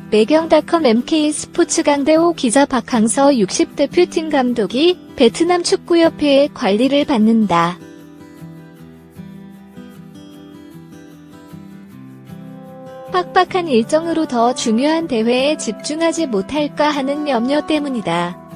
매경닷컴 MK스포츠 강대호 기자 박항서 60대 퓨팀 감독이 베트남 축구협회의 관리를 받는다. 빡빡한 일정으로 더 중요한 대회에 집중하지 못할까 하는 염려 때문이다.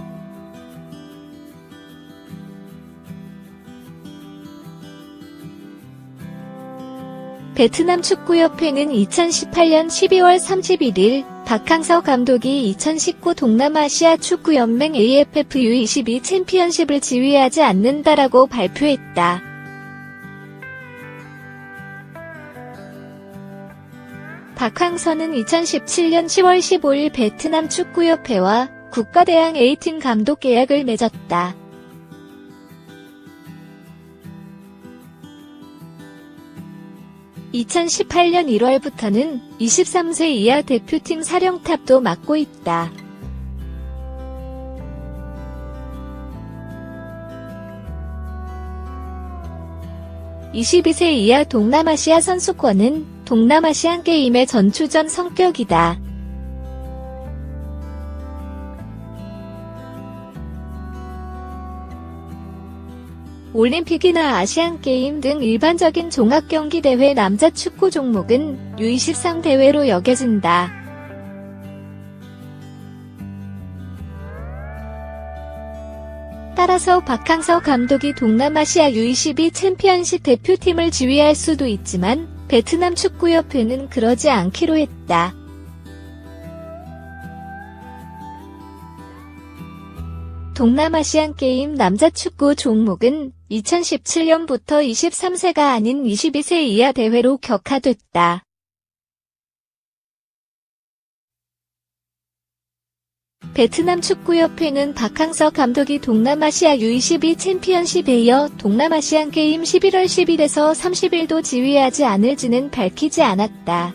베트남 축구협회는 2018년 12월 31일 박항서 감독이 2019 동남아시아 축구연맹 AFF U22 챔피언십을 지휘하지 않는다라고 발표했다. 박항서는 2017년 10월 15일 베트남 축구협회와 국가대항 A팀 감독 계약을 맺었다. (2018년 1월부터는) 23세 이하 대표팀 사령탑도 맡고 있다. (22세) 이하 동남아시아 선수권은 동남아시안게임의 전추전 성격이다. 올림픽이나 아시안게임 등 일반적인 종합경기대회 남자 축구 종목은 U23 대회로 여겨진다. 따라서 박항서 감독이 동남아시아 U22 챔피언십 대표팀을 지휘할 수도 있지만 베트남 축구협회는 그러지 않기로 했다. 동남아시안게임 남자 축구 종목은 2017년부터 23세가 아닌 22세 이하 대회로 격화됐다. 베트남 축구협회는 박항서 감독이 동남아시아 U22 챔피언십에 이어 동남아시안게임 11월 10일에서 30일도 지휘하지 않을지는 밝히지 않았다.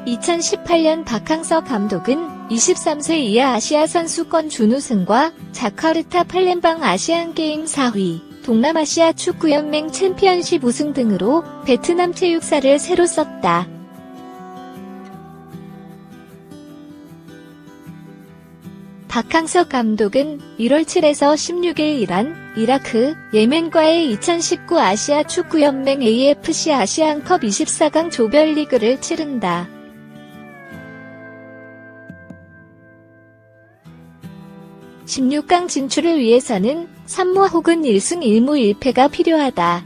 (2018년) 박항서 감독은 23세 이하 아시아 선수권 준우승과 자카르타 팔렘방 아시안게임 4위, 동남아시아 축구연맹 챔피언십 우승 등으로 베트남 체육사를 새로 썼다. 박항서 감독은 1월 7에서 16일 이란, 이라크, 예멘과의 2019 아시아 축구연맹 AFC 아시안컵 24강 조별리그를 치른다. 16강 진출을 위해서는 3무 혹은 1승 1무 1패가 필요하다.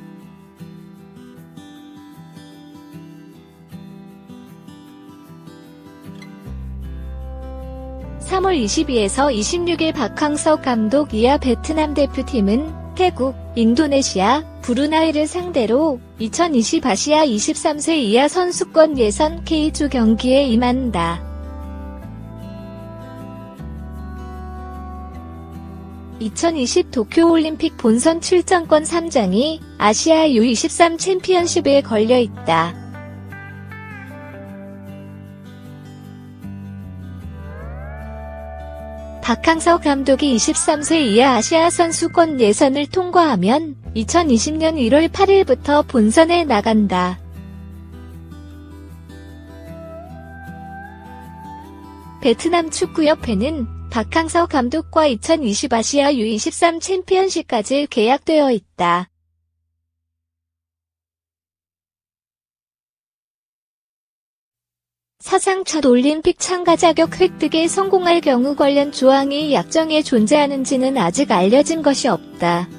(3월 22에서 26일) 박항서 감독 이하 베트남 대표팀은 태국, 인도네시아, 브루나이를 상대로 2020 아시아 23세 이하 선수권 예선 K조 경기에 임한다. 2020 도쿄올림픽 본선 출전권 3장이 아시아 U23 챔피언십에 걸려있다. 박항서 감독이 23세 이하 아시아 선수권 예선을 통과하면 2020년 1월 8일부터 본선에 나간다. 베트남 축구협회는 박항서 감독과 2020 아시아 U23 챔피언십까지 계약되어 있다. 사상 첫 올림픽 참가 자격 획득에 성공할 경우 관련 조항이 약정에 존재하는지는 아직 알려진 것이 없다.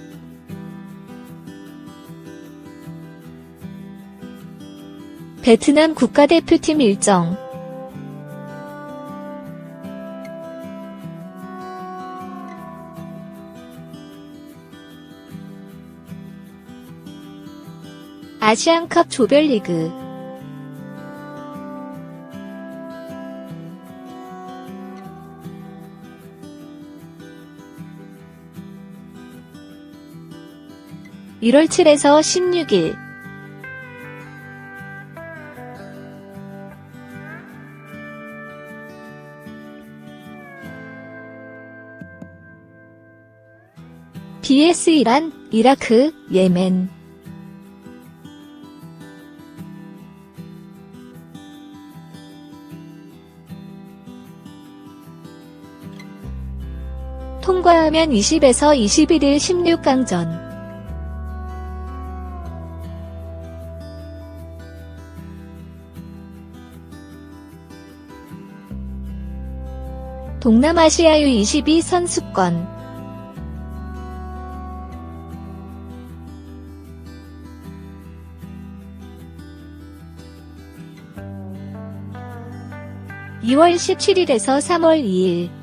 베트남 국가대표팀 일정 아시안컵 조별리그 (1월 7에서 16일) BS 이란, 이라크, 예멘 통과하면 20에서 21일 16강전. 동남아시아 U22 선수권. (2월 17일에서 3월 2일)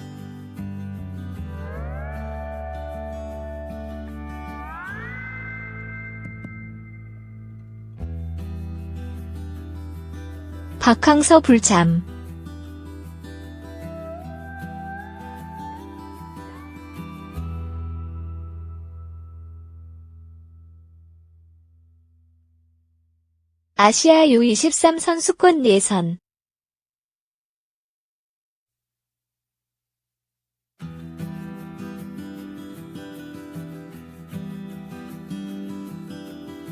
박항서 불참. 아시아 U23 선수권 예선.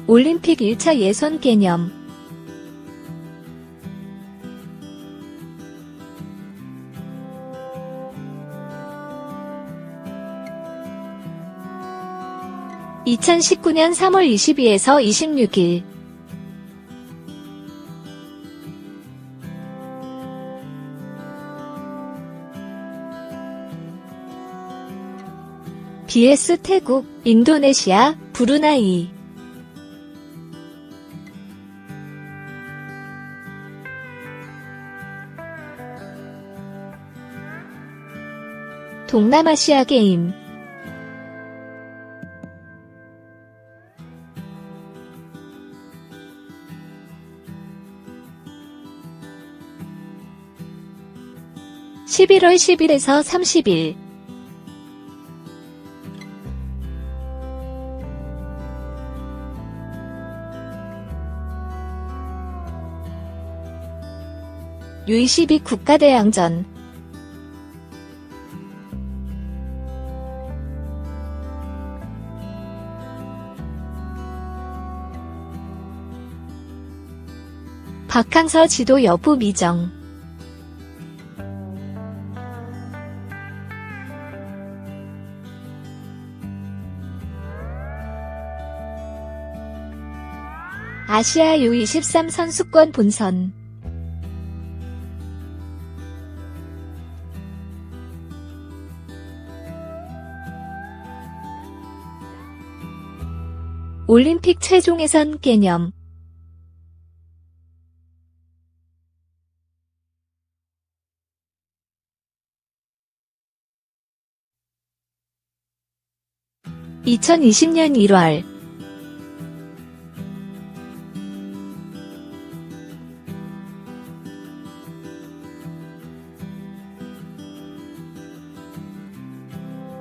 올림픽 1차 예선 개념. (2019년 3월 22에서 26일) BS 태국, 인도네시아, 브루나이. 동남아시아 게임. (11월 10일에서 30일) U22 국가대항전. 박항서 지도 여부 미정. 아시아 U23 선수권 본선. 올림픽 최종 예선 개념. (2020년 1월)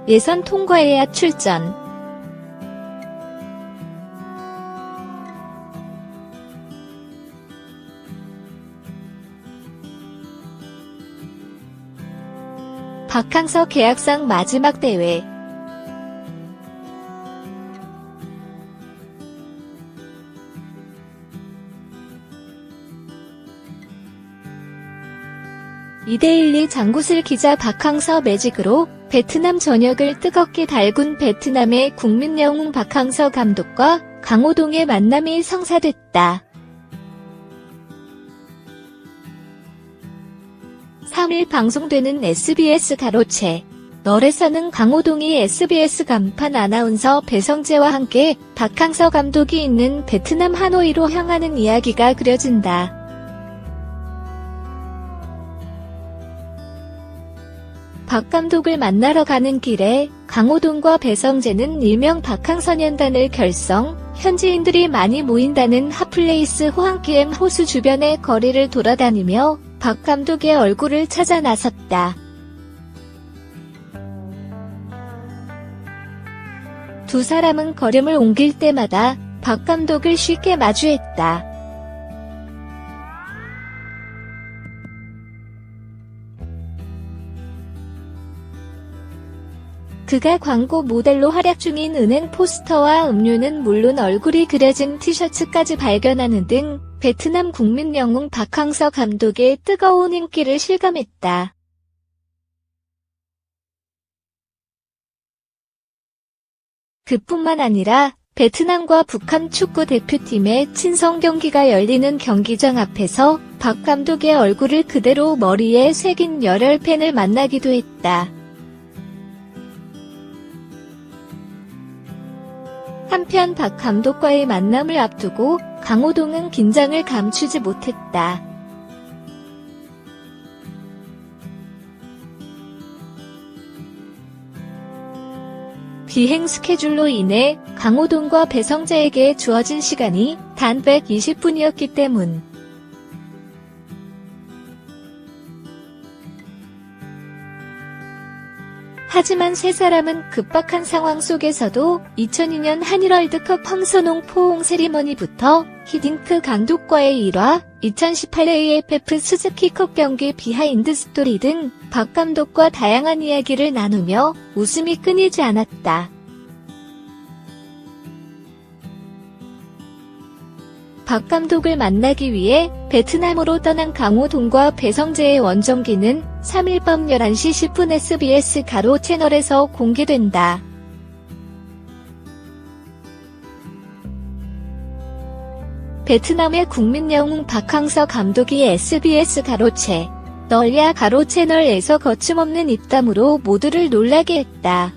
예선 통과해야 출전. 박항서 계약상 마지막 대회. 이데일리 장구슬 기자. 박항서 매직으로 베트남 전역을 뜨겁게 달군 베트남의 국민 영웅 박항서 감독과 강호동의 만남이 성사됐다. 3일 방송되는 SBS 가로채 널에서는 강호동이 SBS 간판 아나운서 배성재와 함께 박항서 감독이 있는 베트남 하노이로 향하는 이야기가 그려진다. 박 감독을 만나러 가는 길에 강호동과 배성재는 일명 박항서년단을 결성, 현지인들이 많이 모인다는 핫플레이스 호앙키엠 호수 주변의 거리를 돌아다니며 박 감독의 얼굴을 찾아 나섰다. 두 사람은 걸음을 옮길 때마다 박 감독을 쉽게 마주했다. 그가 광고 모델로 활약 중인 은행 포스터와 음료는 물론 얼굴이 그려진 티셔츠까지 발견하는 등 베트남 국민 영웅 박항서 감독의 뜨거운 인기를 실감했다. 그뿐만 아니라 베트남과 북한 축구 대표팀의 친선 경기가 열리는 경기장 앞에서 박 감독의 얼굴을 그대로 머리에 새긴 열혈 팬을 만나기도 했다. 한편 박 감독과의 만남을 앞두고 강호동은 긴장을 감추지 못했다. 비행 스케줄로 인해 강호동과 배성재에게 주어진 시간이 단 120분이었기 때문. 하지만 세 사람은 급박한 상황 속에서도 2002년 한일 월드컵 황선홍 포옹 세리머니부터 히딩크 감독과의 일화, 2018 AFF 스즈키컵 경기 비하인드 스토리 등 박 감독과 다양한 이야기를 나누며 웃음이 끊이지 않았다. 박 감독을 만나기 위해 베트남으로 떠난 강호동과 배성재의 원정기는 3일 밤 11시 10분 SBS 가로 채널에서 공개된다. 베트남의 국민 영웅 박항서 감독이 SBS 가로채 널야 가로 채널에서 거침없는 입담으로 모두를 놀라게 했다.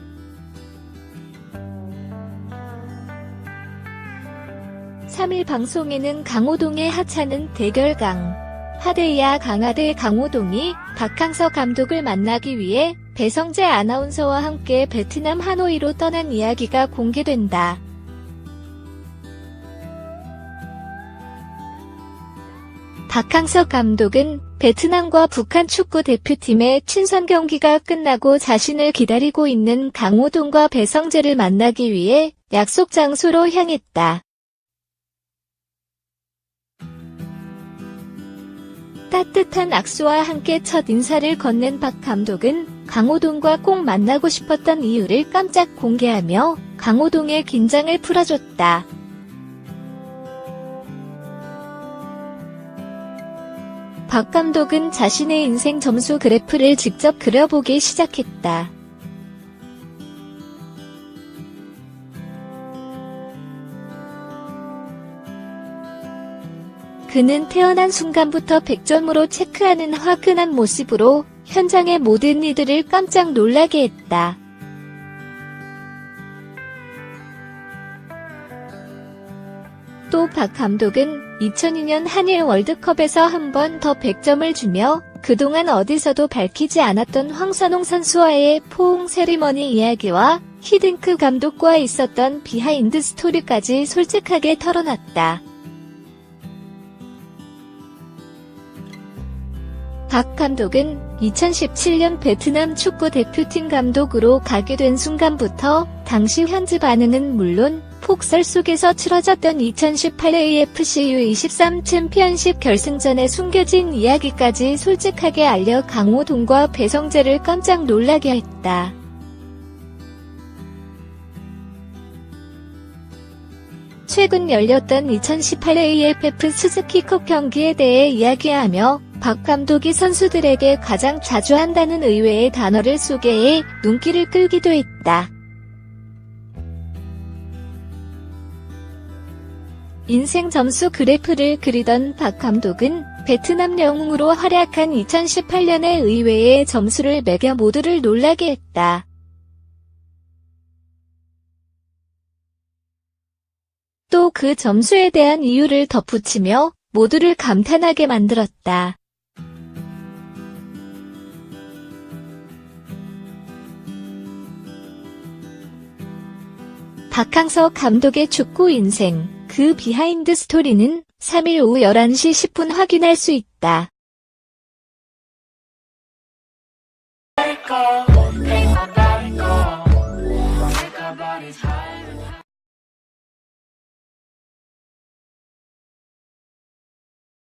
(3일) 방송에는 강호동의 하찮은 대결강 하대야 강하대 강호동이 박항서 감독을 만나기 위해 배성재 아나운서와 함께 베트남 하노이로 떠난 이야기가 공개된다. 박항서 감독은 베트남과 북한 축구 대표팀의 친선 경기가 끝나고 자신을 기다리고 있는 강호동과 배성재를 만나기 위해 약속 장소로 향했다. 따뜻한 악수와 함께 첫 인사를 건넨 박 감독은 강호동과 꼭 만나고 싶었던 이유를 깜짝 공개하며 강호동의 긴장을 풀어줬다. 박 감독은 자신의 인생 점수 그래프를 직접 그려보기 시작했다. 그는 태어난 순간부터 100점으로 체크하는 화끈한 모습으로 현장의 모든 이들을 깜짝 놀라게 했다. 또 박 감독은 2002년 한일 월드컵에서 한 번 더 100점을 주며 그동안 어디서도 밝히지 않았던 황선홍 선수와의 포옹 세리머니 이야기와 히딩크 감독과 있었던 비하인드 스토리까지 솔직하게 털어놨다. 박 감독은 2017년 베트남 축구 대표팀 감독으로 가게 된 순간부터 당시 현지 반응은 물론 폭설 속에서 치러졌던 2018 AFC U23 챔피언십 결승전의 숨겨진 이야기까지 솔직하게 알려 강호동과 배성재를 깜짝 놀라게 했다. 최근 열렸던 2018 AFF 스즈키컵 경기에 대해 이야기하며 박 감독이 선수들에게 가장 자주 한다는 의외의 단어를 소개해 눈길을 끌기도 했다. 인생 점수 그래프를 그리던 박 감독은 베트남 영웅으로 활약한 2018년의 의외의 점수를 매겨 모두를 놀라게 했다. 또 그 점수에 대한 이유를 덧붙이며 모두를 감탄하게 만들었다. 박항서 감독의 축구 인생, 그 비하인드 스토리는 3일 오후 11시 10분 확인할 수 있다. Take a body, go. Take a body high.